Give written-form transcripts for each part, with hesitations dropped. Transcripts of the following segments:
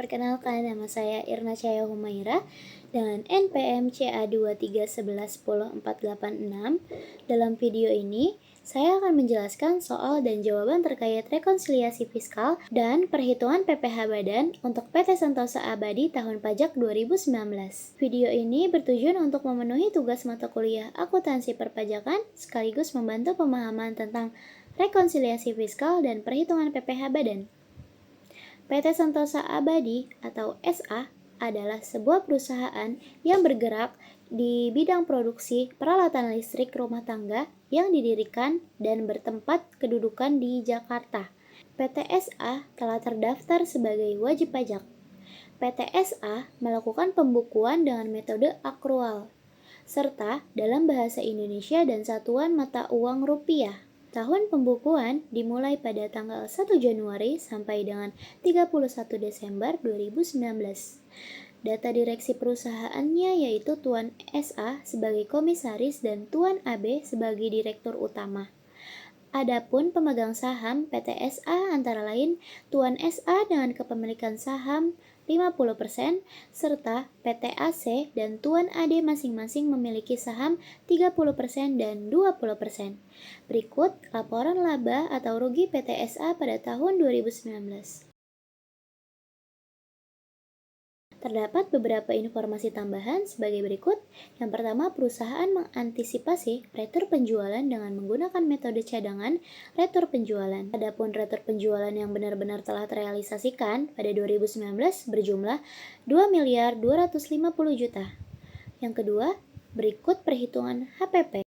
Perkenalkan, nama saya Irna Chaya Humaira dengan NPM CA2311100486. Dalam video ini, saya akan menjelaskan soal dan jawaban terkait rekonsiliasi fiskal dan perhitungan PPh Badan untuk PT Sentosa Abadi tahun pajak 2019. Video ini bertujuan untuk memenuhi tugas mata kuliah akuntansi perpajakan sekaligus membantu pemahaman tentang rekonsiliasi fiskal dan perhitungan PPh Badan. PT Sentosa Abadi atau SA adalah sebuah perusahaan yang bergerak di bidang produksi peralatan listrik rumah tangga yang didirikan dan bertempat kedudukan di Jakarta. PT SA telah terdaftar sebagai wajib pajak. PT SA melakukan pembukuan dengan metode akrual, serta dalam bahasa Indonesia dan satuan mata uang rupiah. Tahun pembukuan dimulai pada tanggal 1 Januari sampai dengan 31 Desember 2019. Data direksi perusahaannya yaitu Tuan SA sebagai komisaris dan Tuan AB sebagai direktur utama. Adapun pemegang saham PT SA antara lain Tuan SA dengan kepemilikan saham 50%, serta PT AC dan Tuan AD masing-masing memiliki saham 30% dan 20%. Berikut laporan laba atau rugi PT SA pada tahun 2019. Terdapat beberapa informasi tambahan sebagai berikut. Yang pertama, perusahaan mengantisipasi retur penjualan dengan menggunakan metode cadangan retur penjualan. Adapun retur penjualan yang benar-benar telah terrealisasikan pada 2019 berjumlah 2.250 juta. Yang kedua, berikut perhitungan HPP.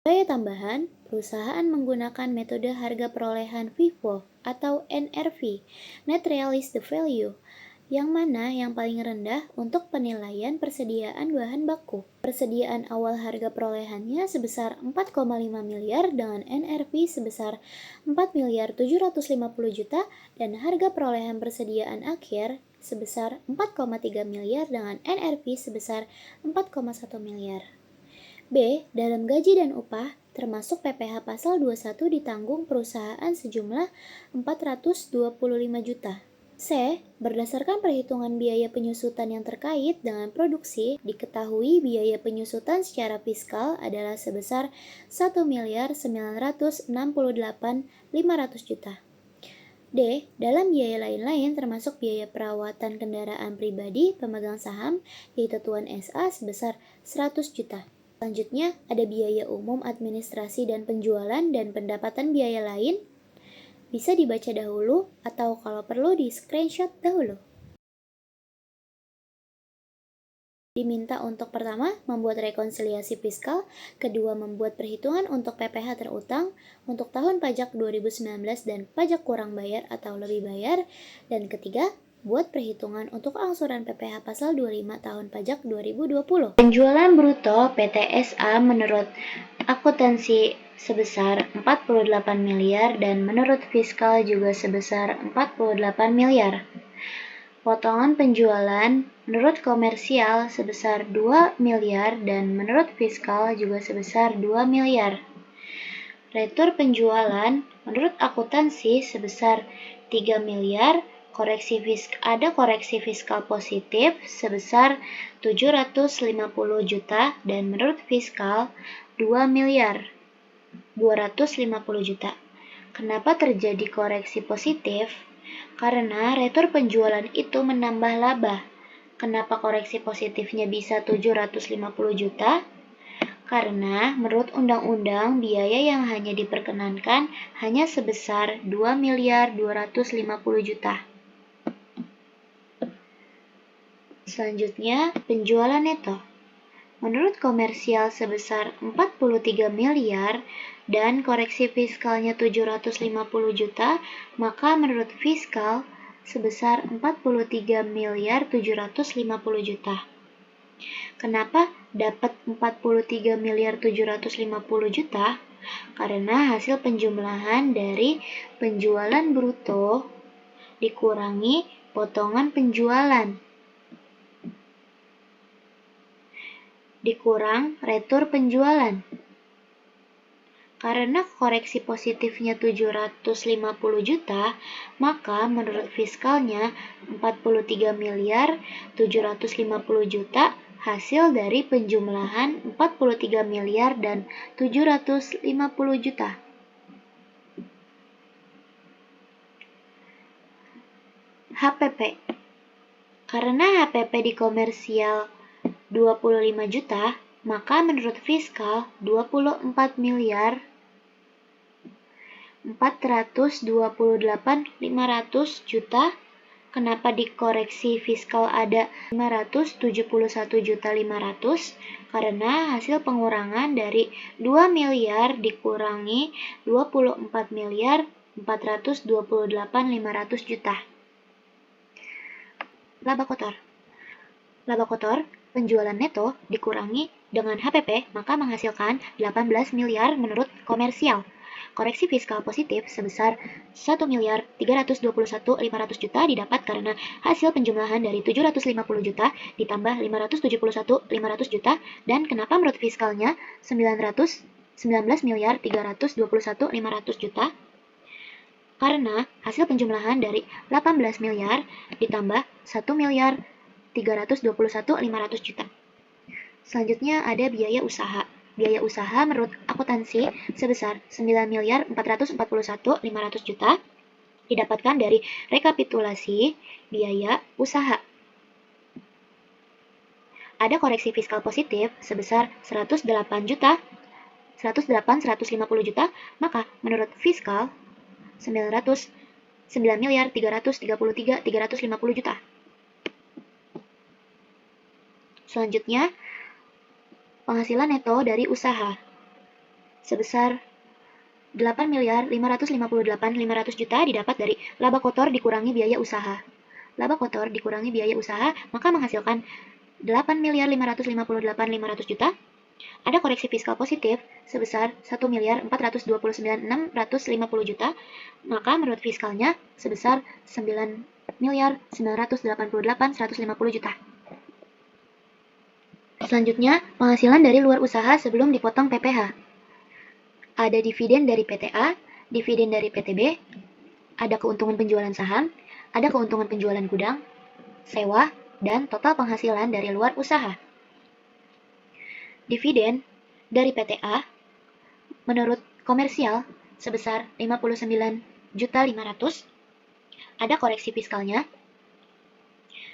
Sebagai tambahan, perusahaan menggunakan metode harga perolehan FIFO atau NRV, Net Realized Value, yang mana yang paling rendah untuk penilaian persediaan bahan baku. Persediaan awal harga perolehannya sebesar 4,5 miliar dengan NRV sebesar 4.750 juta dan harga perolehan persediaan akhir sebesar 4,3 miliar dengan NRV sebesar 4,1 miliar. B. Dalam gaji dan upah, termasuk PPh pasal 21 ditanggung perusahaan sejumlah 425 juta. C. Berdasarkan perhitungan biaya penyusutan yang terkait dengan produksi, diketahui biaya penyusutan secara fiskal adalah sebesar 1.968.500 juta. D. Dalam biaya lain-lain termasuk biaya perawatan kendaraan pribadi pemegang saham, yaitu Tuan SA sebesar 100 juta. Selanjutnya, ada biaya umum administrasi dan penjualan dan pendapatan biaya lain. Bisa dibaca dahulu atau kalau perlu di screenshot dahulu. Diminta untuk pertama, membuat rekonsiliasi fiskal, kedua, membuat perhitungan untuk PPh terutang untuk tahun pajak 2019 dan pajak kurang bayar atau lebih bayar, dan ketiga, buat perhitungan untuk angsuran PPh pasal 25 tahun pajak 2020. Penjualan bruto PT SA menurut akuntansi sebesar 48 miliar dan menurut fiskal juga sebesar 48 miliar. Potongan penjualan menurut komersial sebesar 2 miliar dan menurut fiskal juga sebesar 2 miliar. Retur penjualan menurut akuntansi sebesar 3 miliar. Ada koreksi fiskal positif sebesar 750 juta dan menurut fiskal 2 miliar 250 juta. Kenapa terjadi koreksi positif? Karena retur penjualan itu menambah laba. Kenapa koreksi positifnya bisa 750 juta? Karena menurut undang-undang biaya yang hanya diperkenankan hanya sebesar 2.250 juta. Selanjutnya, penjualan neto. Menurut komersial sebesar 43 miliar dan koreksi fiskalnya 750 juta, maka menurut fiskal sebesar 43 miliar 750 juta. Kenapa dapat 43 miliar 750 juta? Karena hasil penjumlahan dari penjualan bruto dikurangi potongan penjualan dikurang retur penjualan. Karena koreksi positifnya 750 juta, maka menurut fiskalnya 43 miliar 750 juta hasil dari penjumlahan 43 miliar dan 750 juta. HPP. Karena HPP di komersial 25 juta, maka menurut fiskal 24 miliar 428.500 juta. Kenapa dikoreksi fiskal ada 571.500.000? Karena hasil pengurangan dari 2 miliar dikurangi 24 miliar 428.500 juta. Laba kotor. Laba kotor, penjualan neto dikurangi dengan HPP, maka menghasilkan 18 miliar menurut komersial. Koreksi fiskal positif sebesar 1 miliar 321.500 juta didapat karena hasil penjumlahan dari 750 juta ditambah 571.500 juta, dan kenapa menurut fiskalnya 19 miliar 321.500 juta? Karena hasil penjumlahan dari 18 miliar ditambah 1 miliar 321.500 juta. Selanjutnya ada biaya usaha. Biaya usaha menurut akuntansi sebesar 9 miliar 441.500 juta didapatkan dari rekapitulasi biaya usaha. Ada koreksi fiskal positif sebesar 108 150 juta, maka menurut fiskal 9 miliar 350 juta. Selanjutnya, penghasilan neto dari usaha sebesar 8 miliar 558.500 juta didapat dari laba kotor dikurangi biaya usaha. Laba kotor dikurangi biaya usaha, maka menghasilkan 8 miliar 558.500 juta. Ada koreksi fiskal positif sebesar 1 miliar 429.650 juta, maka menurut fiskalnya sebesar 9 miliar 988.150 juta. Selanjutnya, penghasilan dari luar usaha sebelum dipotong PPh. Ada dividen dari PTA, dividen dari PTB, ada keuntungan penjualan saham, ada keuntungan penjualan gudang, sewa, dan total penghasilan dari luar usaha. Dividen dari PTA menurut komersial sebesar 59.500.000. Ada koreksi fiskalnya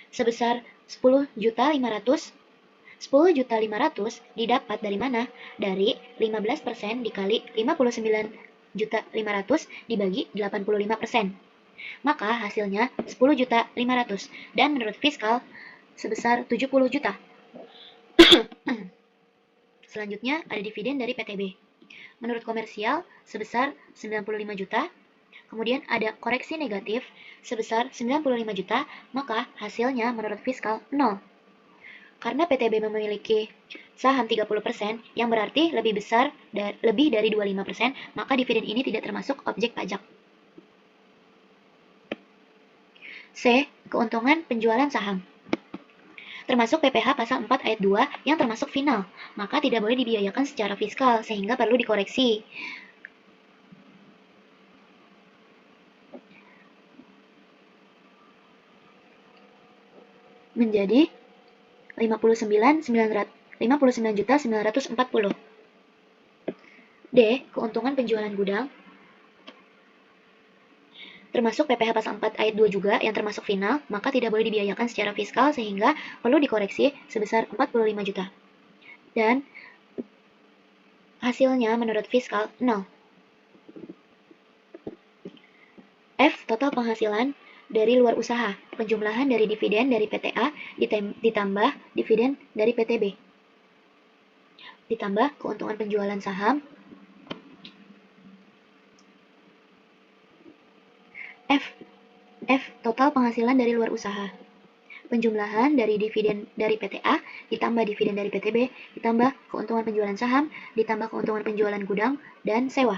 sebesar 10.500.000. 10.500.000 didapat dari mana? Dari 15% dikali 59.500 dibagi 85%. Maka hasilnya 10.500.000 dan menurut fiskal sebesar 70 juta. Selanjutnya ada dividen dari PTB. Menurut komersial sebesar 95 juta. Kemudian ada koreksi negatif sebesar 95 juta, maka hasilnya menurut fiskal 0. Karena PTB memiliki saham 30%, yang berarti lebih dari 25%, maka dividen ini tidak termasuk objek pajak. C. Keuntungan penjualan saham. Termasuk PPh pasal 4 ayat 2 yang termasuk final, maka tidak boleh dibiayakan secara fiskal, sehingga perlu dikoreksi. Menjadi 59.940. D. Keuntungan penjualan gudang. Termasuk PPh pasal 4 ayat 2 juga yang termasuk final, maka tidak boleh dibiayakan secara fiskal sehingga perlu dikoreksi sebesar 45 juta. Dan hasilnya menurut fiskal 0. F. Total penghasilan dari luar usaha, penjumlahan dari dividen dari PTA ditambah dividen dari PTB, ditambah keuntungan penjualan saham. F. Total penghasilan dari luar usaha, penjumlahan dari dividen dari PTA ditambah dividen dari PTB ditambah keuntungan penjualan saham ditambah keuntungan penjualan gudang dan sewa.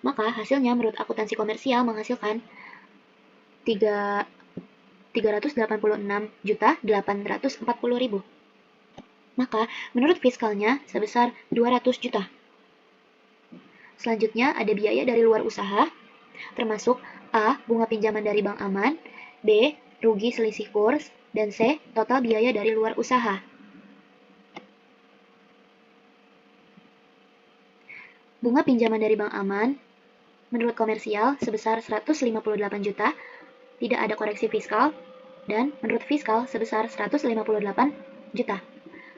Maka hasilnya menurut akuntansi komersial menghasilkan 386.840.000. Maka menurut fiskalnya sebesar 200 juta. Selanjutnya ada biaya dari luar usaha, termasuk A. Bunga pinjaman dari bank aman, B. Rugi selisih kurs, dan C. Total biaya dari luar usaha. Bunga pinjaman dari bank aman menurut komersial sebesar 158 juta, tidak ada koreksi fiskal, dan menurut fiskal sebesar 158 juta.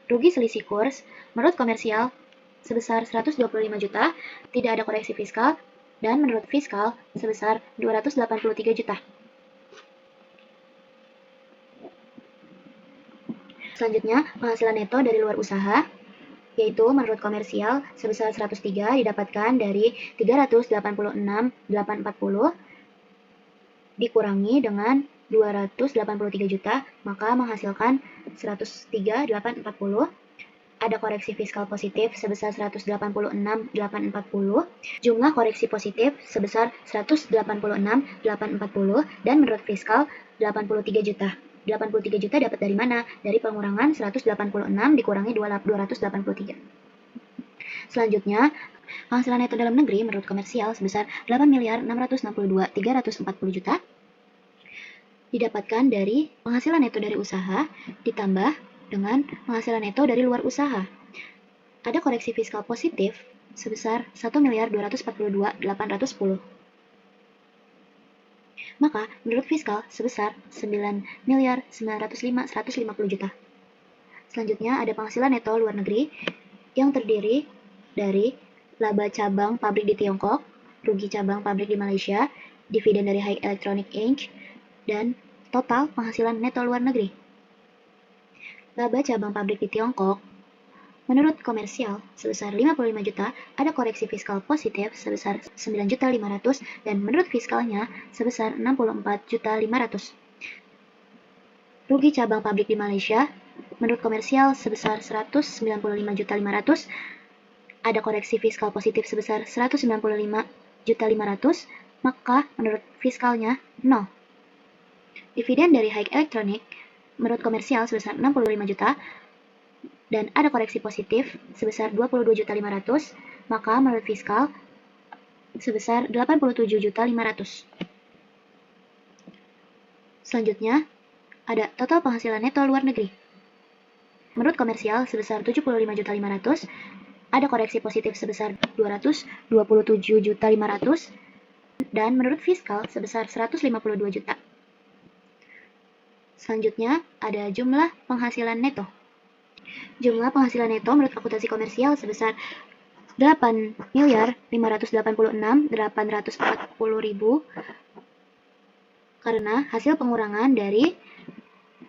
Rugi selisih kurs menurut komersial sebesar 125 juta, tidak ada koreksi fiskal, dan menurut fiskal sebesar 283 juta. Selanjutnya, penghasilan neto dari luar usaha, yaitu menurut komersial sebesar 103 didapatkan dari 386.840 dikurangi dengan 283 juta, maka menghasilkan 103.840. Ada koreksi fiskal positif sebesar 186.840, jumlah koreksi positif sebesar 186.840, dan menurut fiskal 83 juta. 83 juta dapat dari mana? Dari pengurangan 186 dikurangi 283. Selanjutnya, penghasilan neto dalam negeri menurut komersial sebesar 8.662.340 juta didapatkan dari penghasilan neto dari usaha ditambah dengan penghasilan neto dari luar usaha. Ada koreksi fiskal positif sebesar 1.242.810. Maka menurut fiskal sebesar 9.905.150 juta. Selanjutnya ada penghasilan neto luar negeri yang terdiri dari laba cabang pabrik di Tiongkok, rugi cabang pabrik di Malaysia, dividen dari High Electronic Inc., dan total penghasilan neto luar negeri. Laba cabang pabrik di Tiongkok menurut komersial sebesar 55 juta, ada koreksi fiskal positif sebesar 9.500.000 dan menurut fiskalnya sebesar 64.500.000. Rugi cabang pabrik di Malaysia menurut komersial sebesar 195.500.000, ada koreksi fiskal positif sebesar 195.500.000, maka menurut fiskalnya 0. Dividen dari High Electronic menurut komersial sebesar 65 juta, dan ada koreksi positif sebesar 22.500.000, maka menurut fiskal sebesar 87.500.000. Selanjutnya, ada total penghasilan neto luar negeri. Menurut komersial sebesar 75.500.000, ada koreksi positif sebesar 227.500.000, dan menurut fiskal sebesar 152 juta. Selanjutnya, ada jumlah penghasilan neto. Jumlah penghasilan neto menurut akuntansi komersial sebesar 8.586.840.000 karena hasil pengurangan dari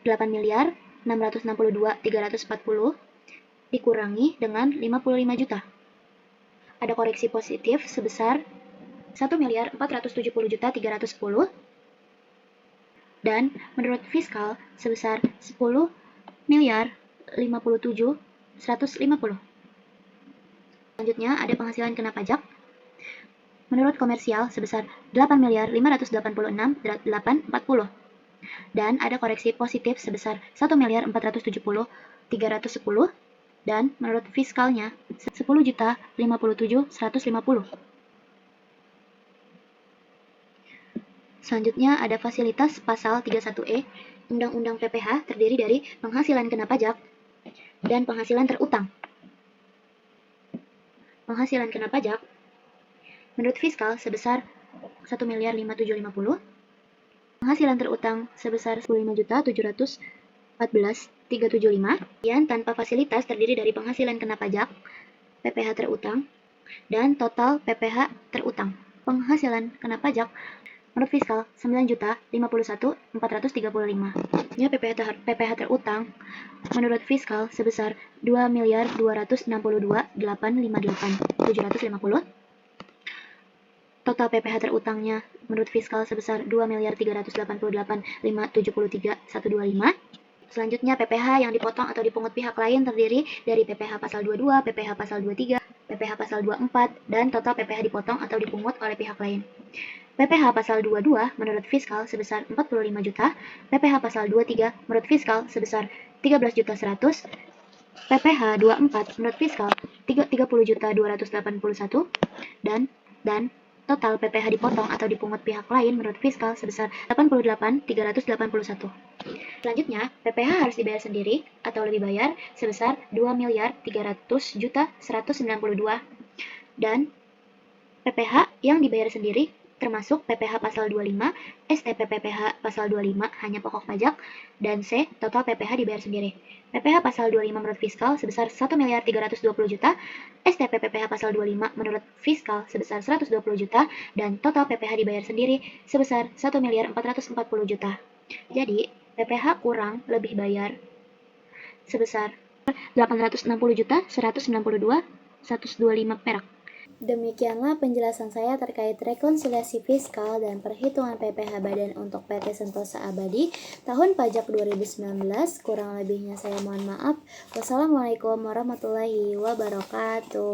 8.662.340 dikurangi dengan 55 juta. Ada koreksi positif sebesar 1.470.310 dan menurut fiskal sebesar 10.057.150. Selanjutnya ada penghasilan kena pajak menurut komersial sebesar 8.586.840 dan ada koreksi positif sebesar 1.470.310 dan menurut fiskalnya 10.057.150. Selanjutnya ada fasilitas pasal 31E Undang-Undang PPH terdiri dari penghasilan kena pajak dan penghasilan terutang. Penghasilan kena pajak menurut fiskal sebesar 1.507.050, penghasilan terutang sebesar 15.714.375, dan tanpa fasilitas terdiri dari penghasilan kena pajak, PPH terutang, dan total PPH terutang. Penghasilan kena pajak menurut fiskal 9.051.435. Ya, PPH terutang menurut fiskal sebesar 2.262.858.750. Total PPH terutangnya menurut fiskal sebesar 2.388.573.125. Selanjutnya PPH yang dipotong atau dipungut pihak lain terdiri dari PPH pasal 22, PPH pasal 23, PPH pasal 24, dan total PPH dipotong atau dipungut oleh pihak lain. PPH pasal 22 menurut fiskal sebesar 45 juta, PPH pasal 23 menurut fiskal sebesar 13.100.000, PPh 24 menurut fiskal 30.281 dan total PPh dipotong atau dipungut pihak lain menurut fiskal sebesar 88.381. Selanjutnya, PPh harus dibayar sendiri atau lebih bayar sebesar 2.300.192 dan PPh yang dibayar sendiri termasuk PPh pasal 25, STP PPh pasal 25 hanya pokok pajak, dan C. Total PPh dibayar sendiri. PPh pasal 25 menurut fiskal sebesar 1.320.000.000, STP PPh pasal 25 menurut fiskal sebesar 120 juta, dan total PPh dibayar sendiri sebesar 1.440.000.000. Jadi, PPh kurang lebih bayar sebesar 860.192.125 perak. Demikianlah penjelasan saya terkait rekonsiliasi fiskal dan perhitungan PPh badan untuk PT Sentosa Abadi tahun pajak 2019. Kurang lebihnya saya mohon maaf. Wassalamualaikum warahmatullahi wabarakatuh.